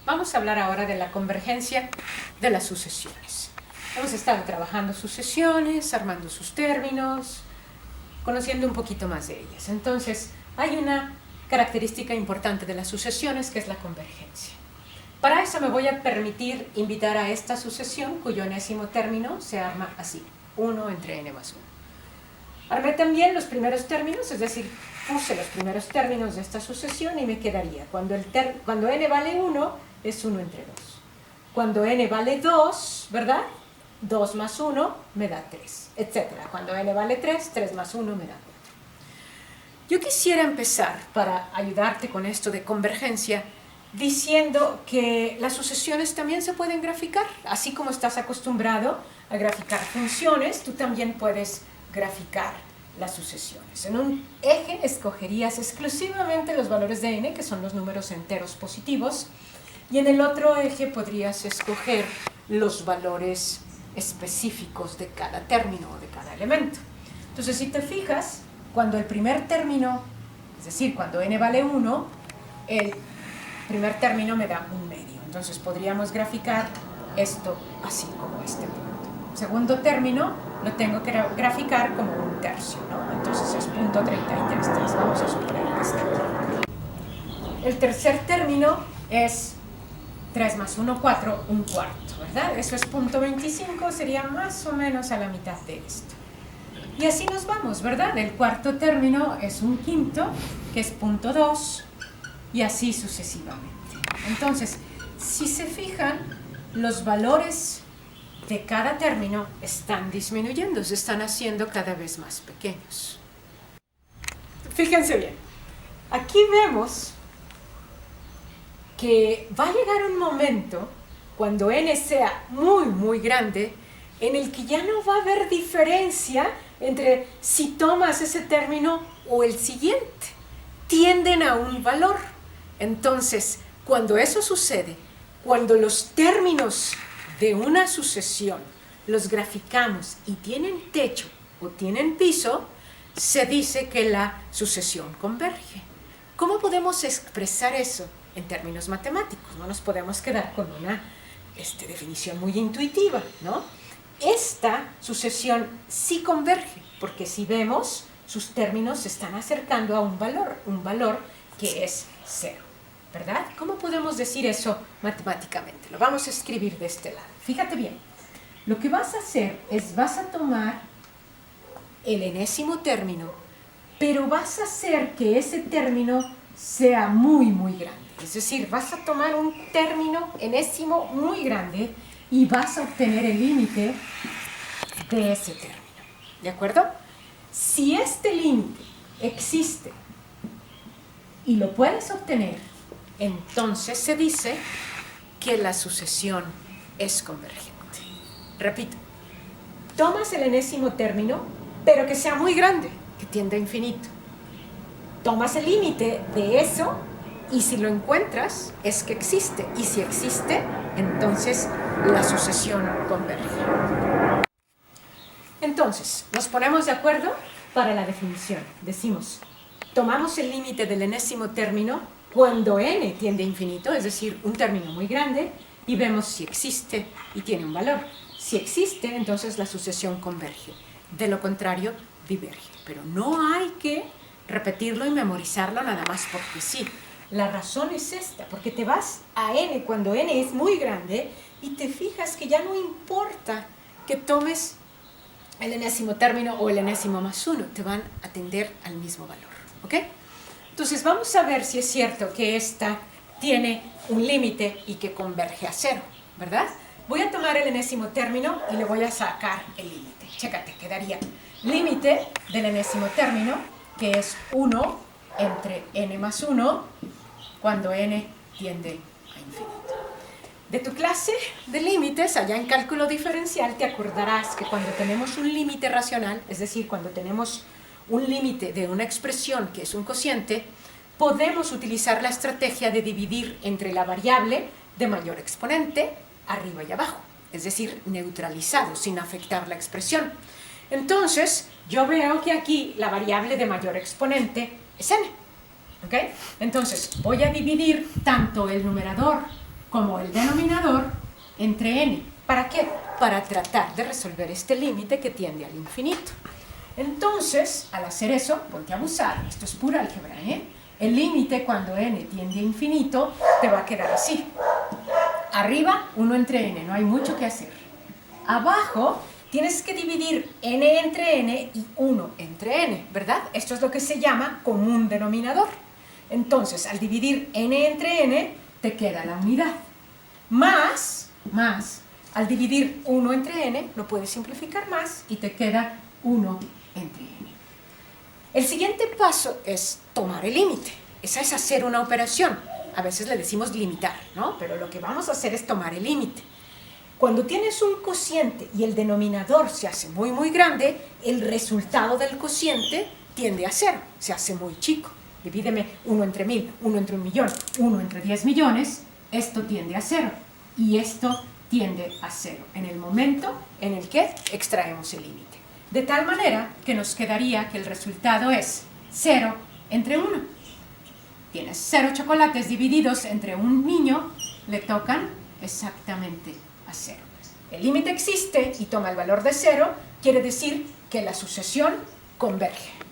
Vamos a hablar ahora de la convergencia de las sucesiones. Hemos estado trabajando sucesiones, armando sus términos, conociendo un poquito más de ellas. Entonces, hay una característica importante de las sucesiones que es la convergencia. Para eso me voy a permitir invitar a esta sucesión cuyo enésimo término se arma así, 1 entre n más 1. Armé también los primeros términos, es decir, puse los primeros términos de esta sucesión y me quedaría, cuando n vale 1, es 1 entre 2. Cuando n vale 2, ¿verdad? 2 más 1 me da 3, etc. Cuando n vale 3, 3 más 1 me da 4. Yo quisiera empezar, para ayudarte con esto de convergencia, diciendo que las sucesiones también se pueden graficar. Así como estás acostumbrado a graficar funciones, tú también puedes graficar las sucesiones. En un eje escogerías exclusivamente los valores de n, que son los números enteros positivos, y en el otro eje podrías escoger los valores específicos de cada término o de cada elemento. Entonces, si te fijas, cuando el primer término, es decir, cuando n vale 1, el primer término me da 1 medio. Entonces, podríamos graficar esto así como este punto. Segundo término lo tengo que graficar como 1 tercio, ¿no? Entonces, es punto 33. Vamos a suponer que está aquí. El tercer término es 3 más 1, 4, 1 cuarto, ¿verdad? Eso es punto 25, sería más o menos a la mitad de esto. Y así nos vamos, ¿verdad? El cuarto término es 1 quinto, que es punto 2, y así sucesivamente. Entonces, si se fijan, los valores de cada término están disminuyendo, se están haciendo cada vez más pequeños. Fíjense bien, aquí vemos que va a llegar un momento, cuando n sea muy, muy grande, en el que ya no va a haber diferencia entre si tomas ese término o el siguiente. Tienden a un valor. Entonces, cuando eso sucede, cuando los términos de una sucesión los graficamos y tienen techo o tienen piso, se dice que la sucesión converge. ¿Cómo podemos expresar eso en términos matemáticos? No nos podemos quedar con una definición muy intuitiva, ¿no? Esta sucesión sí converge, porque si vemos, sus términos se están acercando a un valor que es 0, ¿verdad? ¿Cómo podemos decir eso matemáticamente? Lo vamos a escribir de este lado. Fíjate bien, lo que vas a hacer es, vas a tomar el enésimo término, pero vas a hacer que ese término sea muy, muy grande. Es decir, vas a tomar un término enésimo muy grande y vas a obtener el límite de ese término. ¿De acuerdo? Si este límite existe y lo puedes obtener, entonces se dice que la sucesión es convergente. Repito, tomas el enésimo término, pero que sea muy grande, que tienda a infinito. Tomas el límite de eso y si lo encuentras, es que existe. Y si existe, entonces la sucesión converge. Entonces, nos ponemos de acuerdo para la definición. Decimos, tomamos el límite del enésimo término cuando n tiende a infinito, es decir, un término muy grande, y vemos si existe y tiene un valor. Si existe, entonces la sucesión converge. De lo contrario, diverge. Pero no hay que repetirlo y memorizarlo nada más porque sí. La razón es esta, porque te vas a n cuando n es muy grande y te fijas que ya no importa que tomes el enésimo término o el enésimo más 1, te van a tender al mismo valor, ¿ok? Entonces vamos a ver si es cierto que esta tiene un límite y que converge a 0, ¿verdad? Voy a tomar el enésimo término y le voy a sacar el límite. Chécate, quedaría límite del enésimo término, que es 1 entre n más 1, cuando n tiende a infinito. De tu clase de límites, allá en cálculo diferencial, te acordarás que cuando tenemos un límite racional, es decir, cuando tenemos un límite de una expresión que es un cociente, podemos utilizar la estrategia de dividir entre la variable de mayor exponente, arriba y abajo, es decir, neutralizado, sin afectar la expresión. Entonces, yo veo que aquí la variable de mayor exponente es n, ¿ok? Entonces, voy a dividir tanto el numerador como el denominador entre n. ¿Para qué? Para tratar de resolver este límite que tiende al infinito. Entonces, al hacer eso, ponte a abusar, esto es pura álgebra, el límite cuando n tiende a infinito te va a quedar así. Arriba, 1 entre n, no hay mucho que hacer. Abajo, tienes que dividir n entre n y 1 entre n, ¿verdad? Esto es lo que se llama común denominador. Entonces, al dividir n entre n, te queda la unidad. Más, al dividir 1 entre n, lo puedes simplificar más y te queda 1 entre n. El siguiente paso es tomar el límite. Esa es hacer una operación. A veces le decimos limitar, ¿no? Pero lo que vamos a hacer es tomar el límite. Cuando tienes un cociente y el denominador se hace muy, muy grande, el resultado del cociente tiende a 0, se hace muy chico. Divídeme 1 entre 1000, 1 entre 1 millón, 1 entre 10 millones, esto tiende a 0 y esto tiende a 0 en el momento en el que extraemos el límite. De tal manera que nos quedaría que el resultado es 0 entre 1. Tienes 0 chocolates divididos entre un niño, le tocan exactamente a 0. El límite existe y toma el valor de 0, quiere decir que la sucesión converge.